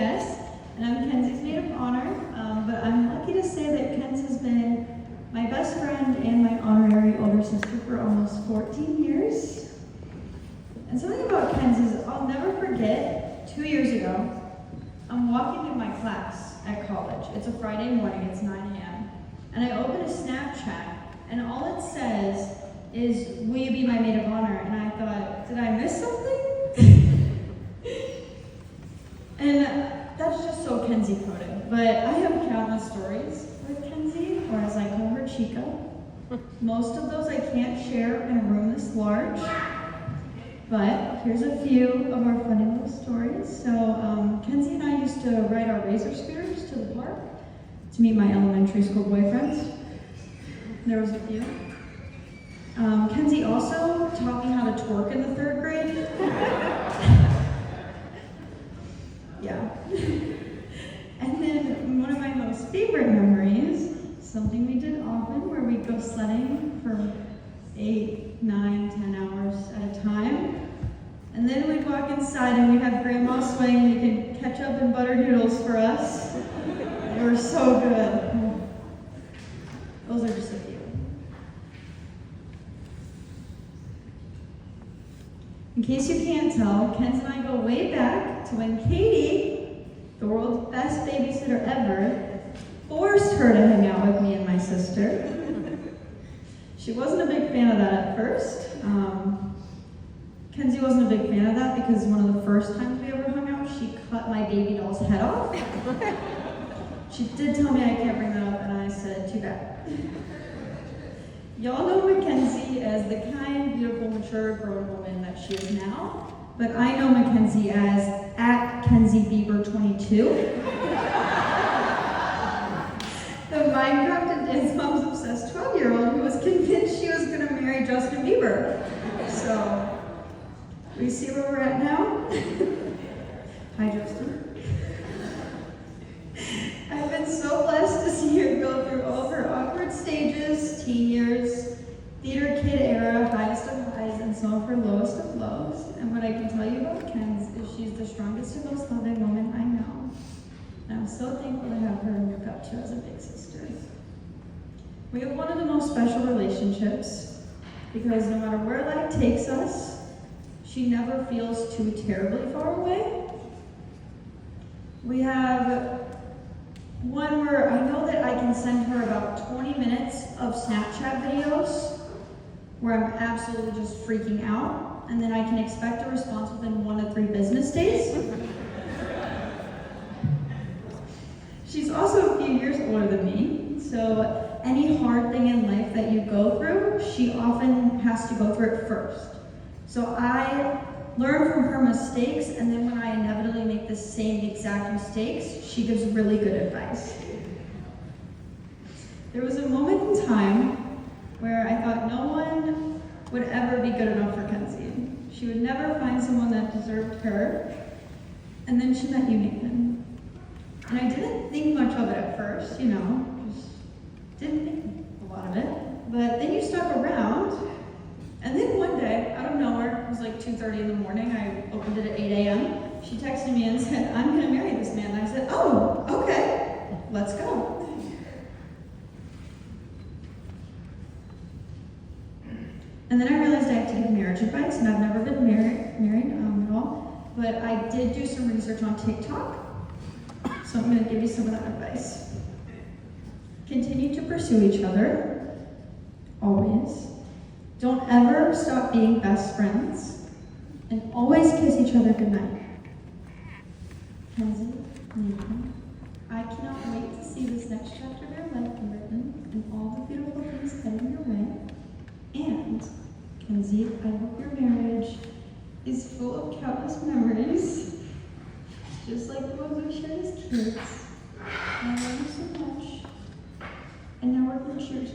Jess, and I'm Kenzie's maid of honor, but I'm lucky to say that Kenz has been my best friend and my honorary older sister for almost 14 years. And something about Kenz is I'll never forget, 2 years ago, I'm walking in my class at college. It's a Friday morning, it's 9 a.m. And I open a Snapchat, and all it says is, "Will you be my maid of honor?" And I thought, did I miss something? And that's just so Kenzie coded. But I have countless stories with Kenzie, or as I call her, Chica. Most of those I can't share in a room this large. But here's a few of our funny little stories. So Kenzie and I used to ride our razor spears to the park to meet my elementary school boyfriends. There was a few. Kenzie also taught me how to twerk in the 3rd grade. Yeah. And then one of my most favorite memories, something we did often, where we'd go sledding for 8, 9, 10 hours at a time. And then we'd walk inside and we'd have Grandma swing making ketchup and butter noodles for us. They were so good. Those are just a few. In case you can't tell, Kenz and I go way back to when Katie, the world's best babysitter ever, forced her to hang out with me and my sister. She wasn't a big fan of that at first. Kenzie wasn't a big fan of that because one of the first times we ever hung out, she cut my baby doll's head off. She did tell me I can't bring that up, and I said, too bad. Y'all know Mackenzie as the kind, beautiful, mature, grown woman that she is now, but I know Mackenzie as @KenzieBieber22. The Minecraft and Dance Moms obsessed 12-year-old who was convinced she was going to marry Justin Bieber. So, we see where we're at now? Hi, Justin. I've been so blessed to see her go through all of her awkward stages, teen years, theater kid era, highest of highs, and some of her lowest of lows. And what I can tell you about Kenz is she's the strongest and most loving woman I know. And I'm so thankful to have her and look up to as a big sister. We have one of the most special relationships because no matter where life takes us, she never feels too terribly far away. We have one where I know that I can send her about 20 minutes of Snapchat videos where I'm absolutely just freaking out, and then I can expect a response within 1 to 3 business days. She's also a few years older than me, so any hard thing in life that you go through, she often has to go through it first. So I learn from her mistakes, and then when I inevitably make the same exact mistakes, she gives really good advice. There was a moment in time where I thought no one would ever be good enough for Kenzie. She would never find someone that deserved her. And then she met you, Nathan. And I didn't think much of it at first, just didn't think a lot of it. But then you stuck around. And then one day, out of nowhere, it was like 2:30 in the morning, I opened it at 8 a.m. She texted me and said, "I'm gonna marry this man." And I said, "Oh, okay, let's go." And then I realized I have to give marriage advice, and I've never been married at all, but I did do some research on TikTok, so I'm gonna give you some of that advice. Continue to pursue each other, always. Don't ever stop being best friends, and always kiss each other goodnight. Kenzie, Nathan, I cannot wait to see this next chapter of your life be written and all the beautiful things heading your way. And, Kenzie, I hope your marriage is full of countless memories, just like the ones we shared as kids. I love you so much, and now we're going to cheers.